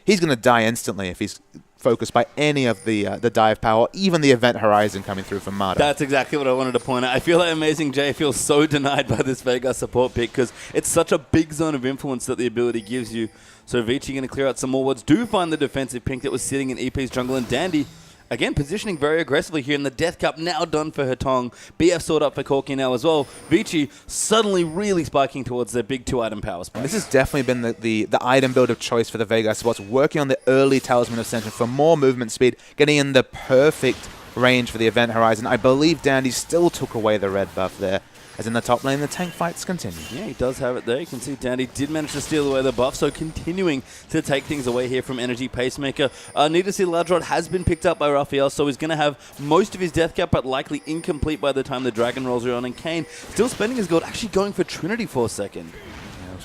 he's going to die instantly if he's focused by any of the dive power, even the event horizon coming through from Mata. That's exactly what I wanted to point out. I feel like Amazing J feels so denied by this Vega support pick because it's such a big zone of influence that the ability gives you. So Vici going to clear out some more wards. Do find the defensive pink that was sitting in EP's jungle, and Dandy, again, positioning very aggressively here in the Death Cup, now done for Hetong. BF sorted up for Corki now as well. Vici suddenly really spiking towards their big 2-item power spike. This has definitely been the item build of choice for the Vega spots, working on the early Talisman Ascension for more movement speed, getting in the perfect range for the event horizon. I believe Dandy still took away the red buff there. As in the top lane, the tank fights continue. Yeah, he does have it there. You can see Dandy did manage to steal away the buff, so continuing to take things away here from Energy Pacemaker. Need to see Ladrod has been picked up by Raphael, so he's going to have most of his death cap, but likely incomplete by the time the Dragon rolls around. And Kane still spending his gold, actually going for Trinity for a second.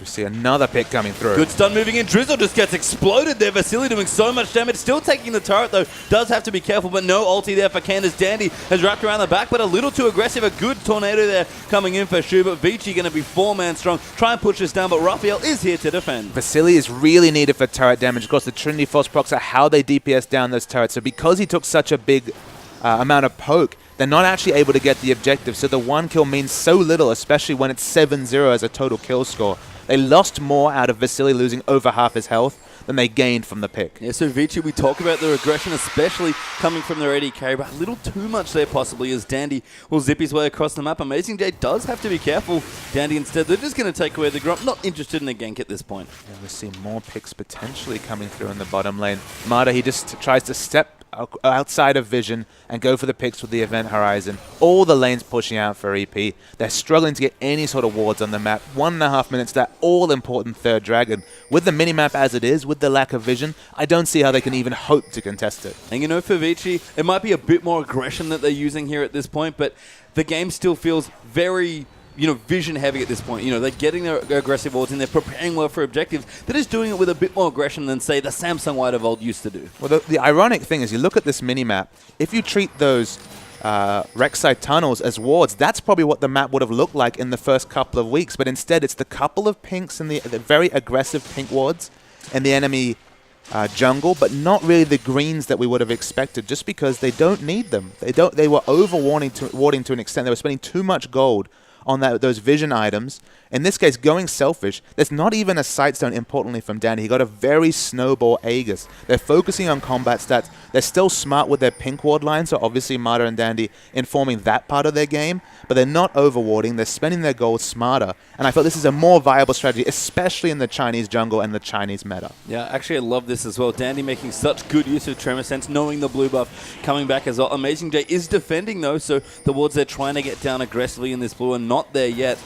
We see another pick coming through. Good stun moving in. Drizzle just gets exploded there. Vasily doing so much damage. Still taking the turret, though. Does have to be careful, but no ulti there for Kane as Dandy has wrapped around the back, but a little too aggressive. A good tornado there coming in for Shu, but Vici going to be 4-man strong. Try and push this down, but Raphael is here to defend. Vasily is really needed for turret damage. Of course, the Trinity Force procs are how they DPS down those turrets. So because he took such a big amount of poke, they're not actually able to get the objective. So the 1 kill means so little, especially when it's 7-0 as a total kill score. They lost more out of Vasily losing over half his health than they gained from the pick. Yeah, so Vici, we talk about their aggression, especially coming from their AD carry, but a little too much there possibly as Dandy will zip his way across the map. Amazing J does have to be careful. Dandy instead, they're just going to take away the Grump. Not interested in the gank at this point. Yeah, we see more picks potentially coming through in the bottom lane. Mata, he just tries to step outside of vision and go for the picks with the event horizon. All the lanes pushing out for EP. They're struggling to get any sort of wards on the map. 1.5 minutes, that all-important third dragon. With the minimap as it is, with the lack of vision, I don't see how they can even hope to contest it. And you know, for Vici, it might be a bit more aggression that they're using here at this point, but the game still feels very, vision heavy at this point. They're getting their aggressive wards and they're preparing well for objectives. They're just doing it with a bit more aggression than, say, the Samsung White of old used to do. Well, the ironic thing is, you look at this minimap, if you treat those Rek'Sai tunnels as wards, that's probably what the map would have looked like in the first couple of weeks, but instead it's the couple of pinks and the very aggressive pink wards in the enemy jungle, but not really the greens that we would have expected, just because they don't need them. They were over-warding to an extent. They were spending too much gold on those vision items. In this case, going selfish. There's not even a Sightstone, importantly, from Dandy. He got a very snowball Aegis. They're focusing on combat stats. They're still smart with their pink ward line, so obviously Mata and Dandy informing that part of their game, but they're not overwarding. They're spending their gold smarter, and I feel this is a more viable strategy, especially in the Chinese jungle and the Chinese meta. Yeah, actually I love this as well. Dandy making such good use of Tremor Sense, knowing the blue buff coming back as well. Amazing J is defending though, so the wards they're trying to get down aggressively in this blue are not there yet.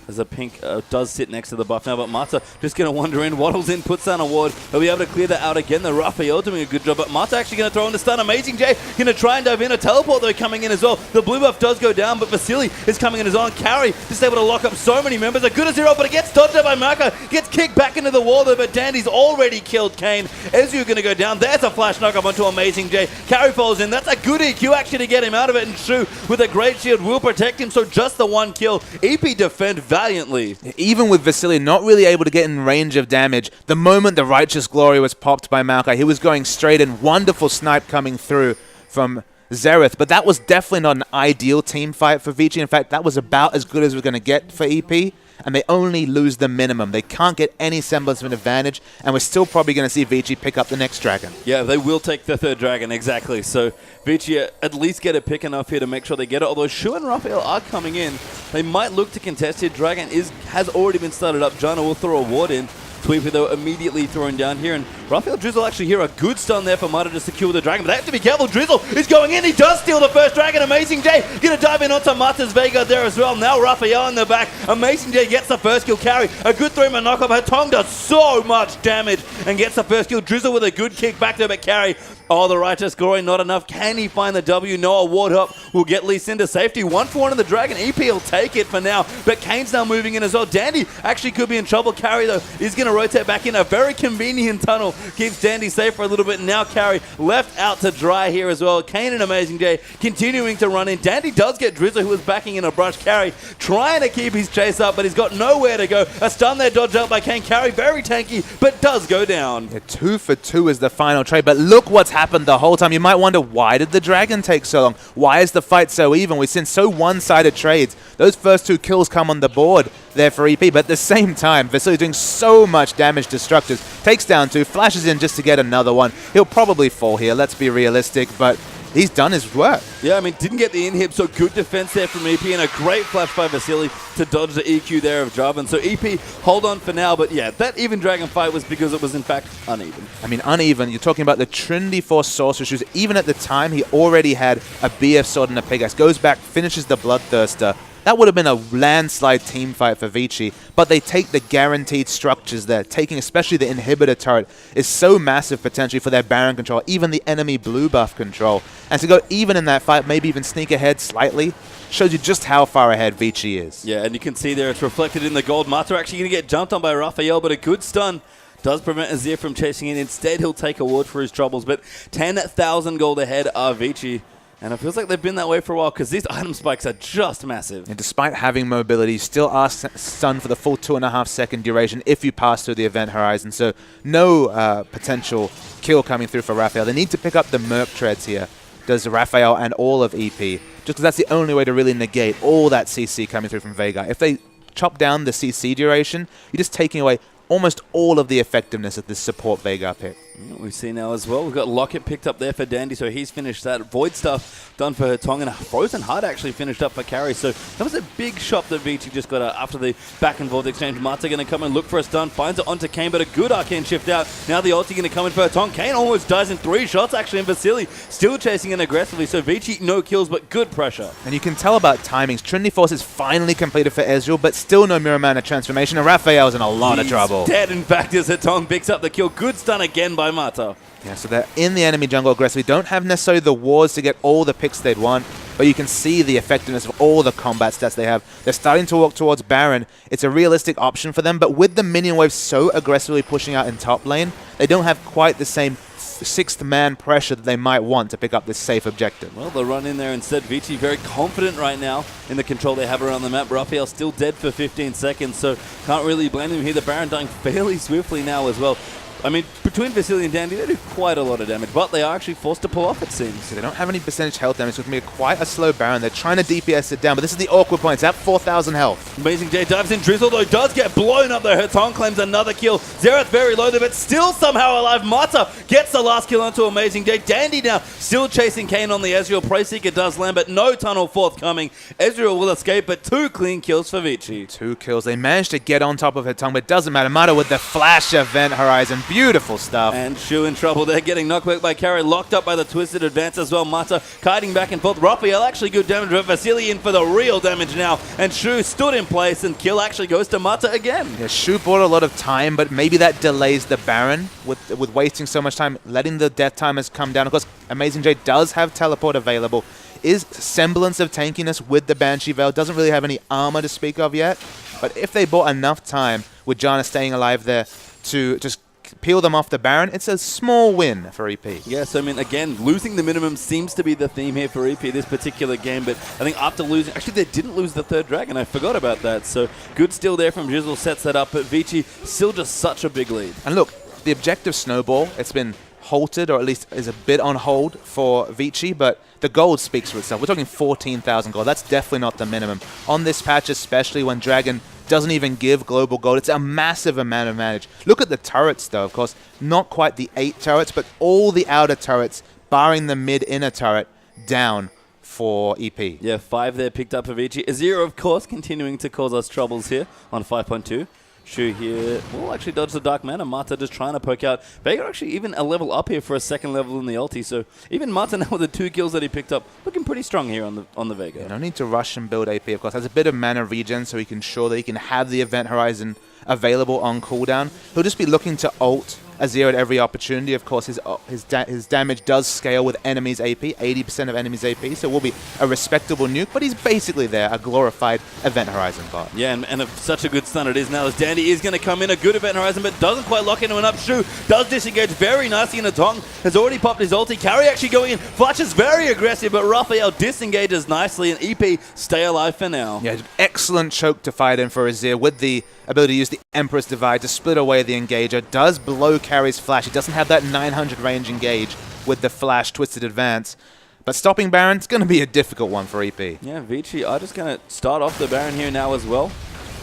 As a pink does sit next to the buff now, but Mata just going to wander in, waddles in, puts down a ward. They'll be able to clear that out again. The Raphael doing a good job, but Mata actually going to throw in the stun. Amazing J going to try and dive in. A teleport though coming in as well. The blue buff does go down, but Vasily is coming in as well. And Carry just able to lock up so many members. A good as zero, but it gets dodged out by Maka. Gets kicked back into the wall though, but Dandy's already killed Kane. Ezreal going to go down. There's a flash knock up onto Amazing J. Carry falls in. That's a good EQ actually to get him out of it, and Shu with a great shield will protect him. So just the 1 kill. EP defend valiantly. Even with Vasily not really able to get in range of damage, the moment the Righteous Glory was popped by Maokai, he was going straight in. Wonderful snipe coming through from Xerath, but that was definitely not an ideal team fight for Vici. In fact, that was about as good as we're going to get for EP, and they only lose the minimum. They can't get any semblance of an advantage, and we're still probably going to see Vici pick up the next dragon. Yeah, they will take the third dragon, exactly. So Vici at least get a pick enough here to make sure they get it, although Shu and Raphael are coming in. They might look to contest here. Dragon has already been started up. Janna will throw a ward in. Tweeper, though, immediately thrown down here, and Raphael Drizzle actually here, a good stun there for Mata to secure the Dragon, but they have to be careful. Drizzle is going in, he does steal the first Dragon. Amazing J gonna dive in onto Mata's Vega there as well. Now Raphael in the back. Amazing J gets the first kill carry. A good 3-man knockoff. Hetong does so much damage and gets the first kill. Drizzle with a good kick back there, but carry. Oh, the righteous glory, not enough. Can he find the W? Noah Wardhop will get Lee Sin to safety. 1-for-1 in the Dragon. EP will take it for now, but Kane's now moving in as well. Dandy actually could be in trouble. Carry, though, is going to rotate back in. A very convenient tunnel keeps Dandy safe for a little bit. Now Carry left out to dry here as well. Kane and Amazing J continuing to run in. Dandy does get Drizzle, who was backing in a brush. Carry trying to keep his chase up, but he's got nowhere to go. A stun there dodged out by Kane. Carry very tanky, but does go down. Yeah, 2 for 2 is the final trade, but look what's happened the whole time. You might wonder, why did the Dragon take so long? Why is the fight so even? We've seen so one-sided trades. Those first 2 kills come on the board there for EP, but at the same time, Vici doing so much damage to structures. Takes down 2, flashes in just to get another one. He'll probably fall here, let's be realistic, but he's done his work. Yeah, I mean, didn't get the inhib, so good defense there from EP, and a great flash by Vasily to dodge the EQ there of Jarvan. So EP, hold on for now, but yeah, that even Dragon fight was because it was in fact uneven. I mean, uneven, you're talking about the Trinity Force Sorcerer Shoes. Even at the time, he already had a BF Sword and a Pickaxe. Goes back, finishes the Bloodthirster. That would have been a landslide team fight for Vici, but they take the guaranteed structures there. Taking especially the inhibitor turret is so massive potentially for their Baron control, even the enemy blue buff control. And to go even in that fight, maybe even sneak ahead slightly, shows you just how far ahead Vici is. Yeah, and you can see there it's reflected in the gold. Mata actually going to get jumped on by Raphael, but a good stun does prevent Azir from chasing in. Instead, he'll take a ward for his troubles, but 10,000 gold ahead are Vici. And it feels like they've been that way for a while because these item spikes are just massive. And despite having mobility, you still are stunned for the full 2.5 second duration if you pass through the event horizon. So no potential kill coming through for Raphael. They need to pick up the Merc Treads here. Does Raphael and all of EP. Just because that's the only way to really negate all that CC coming through from Vega. If they chop down the CC duration, you're just taking away almost all of the effectiveness of this support Vega pick. We see now as well, we've got Locket picked up there for Dandy, so he's finished that. Void stuff done for Hetong, and Frozen Heart actually finished up for Carry. So that was a big shot that Vici just got after the back and forth exchange. Mata going to come and look for a stun, finds it onto Kane, but a good arcane shift out. Now the ulti going to come in for Hetong. Kane almost dies in 3 shots actually, and Vasily still chasing in aggressively. So Vici, no kills, but good pressure. And you can tell about timings. Trinity Force is finally completed for Ezreal, but still no Mirror Mana transformation, and Raphael's in a lot of trouble. Dead, in fact, as Hetong picks up the kill. Good stun again by Mata. Yeah, so they're in the enemy jungle aggressively. Don't have necessarily the wards to get all the picks they'd want, but you can see the effectiveness of all the combat stats they have. They're starting to walk towards Baron. It's a realistic option for them, but with the minion wave so aggressively pushing out in top lane, they don't have quite the same 6th man pressure that they might want to pick up this safe objective. Well, they'll run in there instead. Vici very confident right now in the control they have around the map. Raphael still dead for 15 seconds, so can't really blame them here. The Baron dying fairly swiftly now as well. I mean, between Vasily and Dandy, they do quite a lot of damage, but they are actually forced to pull off, it seems. So they don't have any percentage health damage, so it's going to be quite a slow Baron. They're trying to DPS it down, but this is the awkward point. It's at 4,000 health. Amazing J dives in. Drizzle, though, does get blown up there. Hetong claims another kill. Xerath very low there, but still somehow alive. Mata gets the last kill onto Amazing J. Dandy now still chasing Kane on the Ezreal. Pacemaker does land, but no tunnel forthcoming. Ezreal will escape, but 2 clean kills for Vici. 2 kills. They managed to get on top of Hetong, but it doesn't matter. Mata with the flash event horizon. Beautiful stuff. And Shu in trouble there, getting knocked back by Carry, locked up by the twisted advance as well. Mata kiting back and forth. Raphael actually good damage, but Vasily in for the real damage now. And Shu stood in place, and kill actually goes to Mata again. Yeah, Shu bought a lot of time, but maybe that delays the Baron with wasting so much time, letting the death timers come down. Of course, Amazing J does have teleport available. Is semblance of tankiness with the Banshee Veil. Doesn't really have any armor to speak of yet. But if they bought enough time with Janna staying alive there to just peel them off the Baron, it's a small win for EP. Yes, I mean, again, losing the minimum seems to be the theme here for EP this particular game, but I think after losing, actually they didn't lose the 3rd dragon, I forgot about that, so good steal there from Drizzle, sets that up, but Vici still just such a big lead. And look, the objective Snowball, it's been halted, or at least is a bit on hold for Vici, but the gold speaks for itself. We're talking 14,000 gold. That's definitely not the minimum. On this patch, especially when Dragon doesn't even give global gold, it's a massive amount of manage. Look at the turrets, though. Of course, not quite the 8 turrets, but all the outer turrets, barring the mid-inner turret, down for EP. Yeah, 5 there picked up for Vici. Azir, of course, continuing to cause us troubles here on 5.2. Shu here will actually dodge the Dark Mana. Mata just trying to poke out. Vega actually even a level up here for a second level in the ulti. So even Mata now with the 2 kills that he picked up, looking pretty strong here on the Vega. Yeah, no need to rush and build AP, of course. Has a bit of mana regen, so he can ensure that he can have the Event Horizon available on cooldown. He'll just be looking to ult Azir at every opportunity. Of course, his damage does scale with enemies' AP, 80% of enemies' AP, so it will be a respectable nuke, but he's basically there, a glorified Event Horizon bot. Yeah, and such a good stun it is now as Dandy is going to come in, a good Event Horizon, but doesn't quite lock into an up. Shu does disengage very nicely, and Atong has already popped his ulti. Carry actually going in. Flash is very aggressive, but Raphael disengages nicely, and EP stay alive for now. Yeah, excellent choke to fight in for Azir with the ability to use the Empress Divide to split away the engager. Does blow Carry's flash. He doesn't have that 900 range engage with the flash Twisted Advance. But stopping Baron, it's going to be a difficult one for EP. Yeah, Vici are just going to start off the Baron here now as well.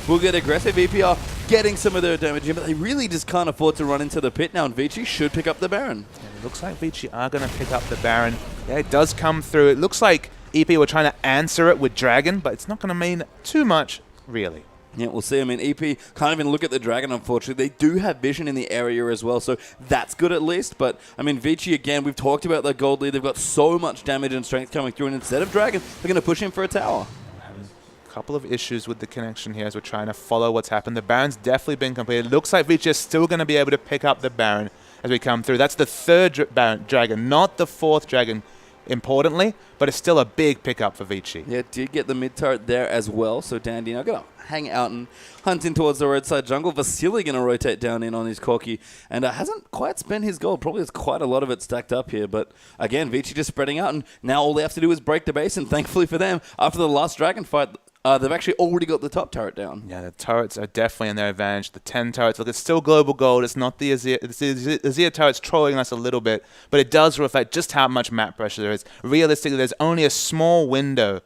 We'll get aggressive. EP are getting some of their damage in, but they really just can't afford to run into the pit now, and Vici should pick up the Baron. Yeah, it looks like Vici are going to pick up the Baron. Yeah, it does come through. It looks like EP were trying to answer it with Dragon, but it's not going to mean too much, really. Yeah, we'll see. I mean, EP can't even look at the Dragon, unfortunately. They do have vision in the area as well, so that's good at least. But, I mean, Vici, again, we've talked about their gold lead. They've got so much damage and strength coming through, and instead of Dragon, they're going to push him for a tower. A couple of issues with the connection here as we're trying to follow what's happened. The Baron's definitely been completed. It looks like Vici is still going to be able to pick up the Baron as we come through. That's the 3rd Dragon, not the 4th Dragon, importantly, but it's still a big pickup for Vici. Yeah, did get the mid turret there as well, so Dandy now going to hang out and hunt in towards the roadside jungle. Vasily going to rotate down in on his Corki, and hasn't quite spent his gold. Probably has quite a lot of it stacked up here, but again, Vici just spreading out, and now all they have to do is break the base, and thankfully for them, after the last Dragon fight, they've actually already got the top turret down. Yeah, the turrets are definitely in their advantage. The 10 turrets, look, it's still global gold. It's not the Azir. The Azir turret's trolling us a little bit, but it does reflect just how much map pressure there is. Realistically, there's only a small window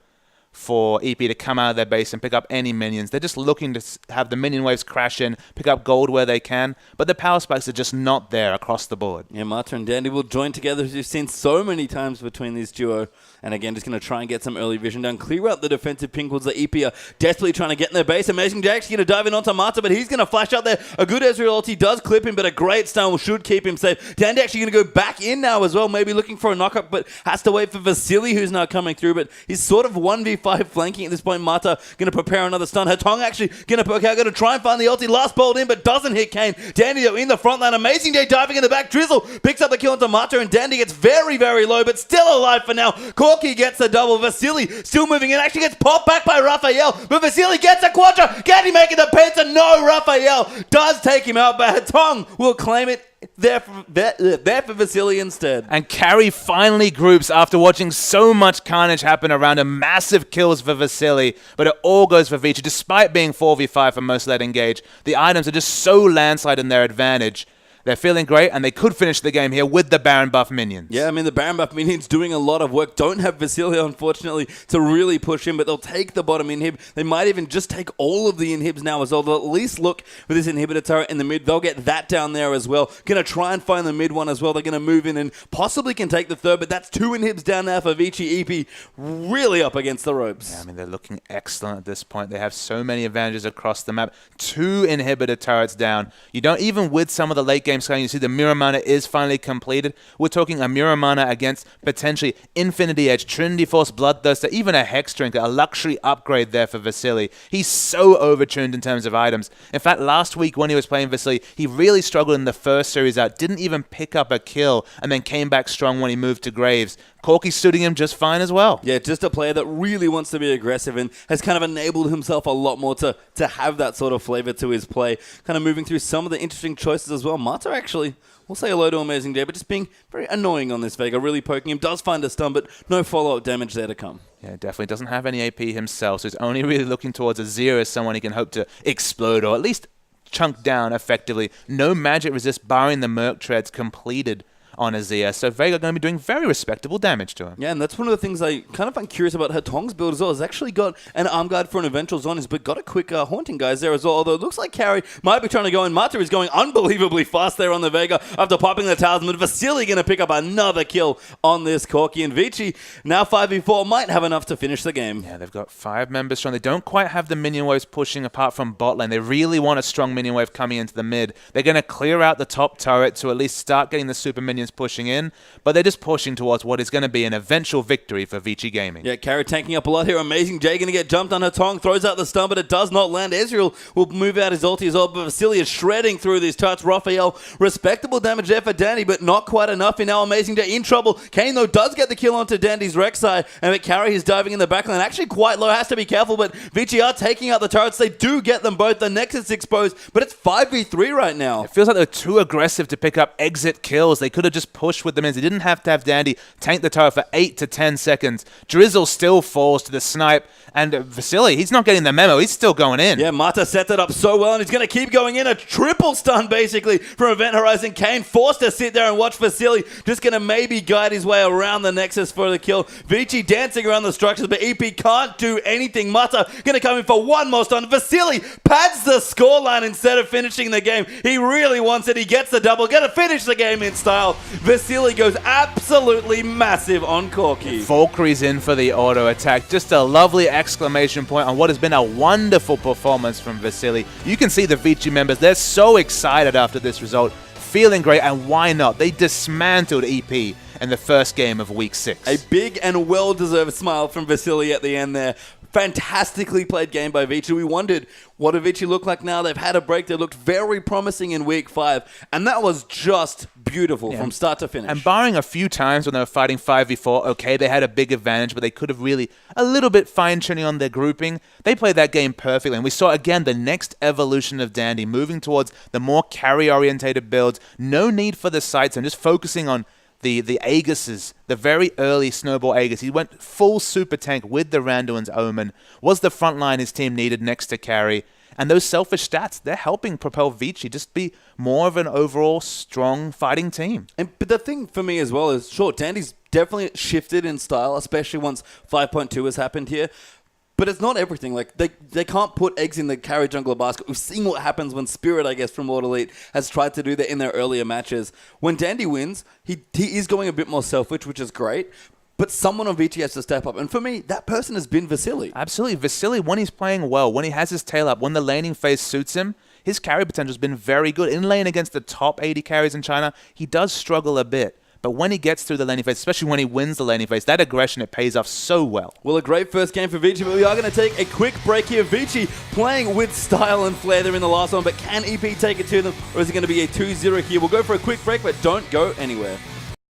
for EP to come out of their base and pick up any minions. They're just looking to have the minion waves crash in, pick up gold where they can, but the power spikes are just not there across the board. Yeah, Mata and Dandy will join together, as you've seen so many times between these duo. And again, just going to try and get some early vision down, clear out the defensive pingwoods that EP are desperately trying to get in their base. Amazing Jack's going to dive in onto Mata, but he's going to flash out there. A good Ezreal ulti does clip him, but a great stun should keep him safe. Dandy actually going to go back in now as well, maybe looking for a knockup, but has to wait for Vasily, who's now coming through. But he's sort of 1v5 flanking at this point. Mata going to prepare another stun. Hatong actually going to poke out, going to try and find the ulti. Last bolt in, but doesn't hit Kane. Dandy though in the front line. Amazing Day diving in the back. Drizzle picks up the kill onto Mata, and Dandy gets very, very low, but still alive for now. Corki gets the double. Vasily still moving in, actually gets popped back by Raphael, but Vasily gets a quadra. Can he make it the penta? No, Raphael does take him out, but Hatong will claim it there for Vasily instead. And Carry finally groups after watching so much carnage happen around him. Massive kills for Vasily, but it all goes for Vici. Despite being 4v5 for most of that engage, the items are just so landslide in their advantage. They're feeling great, and they could finish the game here with the Baron buff minions. Yeah, I mean, the Baron buff minions doing a lot of work. Don't have Vasily, unfortunately, to really push him, but they'll take the bottom inhib. They might even just take all of the inhibs now as well. They'll at least look for this inhibitor turret in the mid. They'll get that down there as well. Going to try and find the mid one as well. They're going to move in and possibly can take the third, but that's 2 inhibs down there for Vici. EP really up against the ropes. Yeah, I mean, they're looking excellent at this point. They have so many advantages across the map. 2 inhibitor turrets down. You don't even with some of the late game scaling, you see the Miramana is finally completed. We're talking a Miramana against potentially Infinity Edge, Trinity Force, Bloodthirster, even a Hex Drinker, a luxury upgrade there for Vasily. He's so overtuned in terms of items. In fact, last week when he was playing Vasily, he really struggled in the first series out, didn't even pick up a kill, and then came back strong when he moved to Graves. Corki's suiting him just fine as well. Yeah, just a player that really wants to be aggressive and has kind of enabled himself a lot more to have that sort of flavor to his play. Kind of moving through some of the interesting choices as well. Mata actually, we'll say hello to Amazing Day, but just being very annoying on this Vega, really poking him. Does find a stun, but no follow-up damage there to come. Yeah, definitely doesn't have any AP himself, so he's only really looking towards Azir as someone he can hope to explode or at least chunk down effectively. No magic resist barring the Merc Treads completed on Azir. So Veigar going to be doing very respectable damage to him. Yeah, and that's one of the things I kind of find curious about her Tong's build as well. Has actually got an arm guard for an eventual Zonies, but got a quick haunting guys there as well. Although it looks like Carry might be trying to go in. Mata is going unbelievably fast there on the Veigar after popping the talisman. Vasily going to pick up another kill on this Corki, and Vici now 5v4 might have enough to finish the game. Yeah, they've got 5 members strong. They don't quite have the minion waves pushing apart from bot lane. They really want a strong minion wave coming into the mid. They're going to clear out the top turret to at least start getting the super minions pushing in, but they're just pushing towards what is going to be an eventual victory for Vici Gaming. Yeah, Carry tanking up a lot here. Amazing Jay going to get jumped on her Tong, throws out the stun, but it does not land. Ezreal will move out his ulti as well, but Vasily is shredding through these turrets. Raphael, respectable damage there for Dandy, but not quite enough. And now Amazing Jay in trouble. Kane, though, does get the kill onto Dandy's Rek'Sai, and Carry is diving in the backline. Actually quite low, has to be careful, but Vici are taking out the turrets. They do get them both. The Nexus exposed, but it's 5v3 right now. It feels like they're too aggressive to pick up exit kills. They could have just pushed with the minions. They didn't have to have Dandy tank the tower for 8 to 10 seconds. Drizzle still falls to the snipe, and Vasily, he's not getting the memo. He's still going in. Yeah, Mata set that up so well, and he's going to keep going in. A triple stun, basically, from Event Horizon. Kane forced to sit there and watch Vasily. Just going to maybe guide his way around the Nexus for the kill. Vici dancing around the structures, but EP can't do anything. Mata going to come in for one more stun. Vasily pads the scoreline instead of finishing the game. He really wants it. He gets the double. Going to finish the game in style. Vasily goes absolutely massive on Corki. Valkyrie's in for the auto attack. Just a lovely exclamation point on what has been a wonderful performance from Vasily. You can see the Vici members, they're so excited after this result, feeling great, and why not? They dismantled EP in the first game of Week 6. A big and well-deserved smile from Vasily at the end there. Fantastically played game by Vici. We wondered, what do Vici look like now? They've had a break. They looked very promising in Week 5, and that was just beautiful from start to finish. And barring a few times when they were fighting 5v4, okay, they had a big advantage, but they could have really a little bit fine-tuning on their grouping. They played that game perfectly, and we saw, again, the next evolution of Dandy, moving towards the more carry-orientated builds. No need for the sights, and just focusing on the Aegises, the very early Snowball Aegis. He went full super tank with the Randuin's Omen, was the front line his team needed next to carry. And those selfish stats, they're helping propel Vici just be more of an overall strong fighting team. But the thing for me as well is, sure, Dandy's definitely shifted in style, especially once 5.2 has happened here. But it's not everything. Like they can't put eggs in the carry jungler basket. We've seen what happens when Spirit, I guess, from World Elite has tried to do that in their earlier matches. When Dandy wins, he is going a bit more selfish, which is great. But someone on Vici has to step up. And for me, that person has been Vasily. Absolutely. Vasily, when he's playing well, when he has his tail up, when the laning phase suits him, his carry potential has been very good. In lane against the top 80 carries in China, he does struggle a bit. But when he gets through the laning phase, especially when he wins the laning phase, that aggression, it pays off so well. Well, a great first game for Vici, but we are going to take a quick break here. Vici playing with style and flair there in the last one, but can EP take it to them, or is it going to be a 2-0 here? We'll go for a quick break, but don't go anywhere.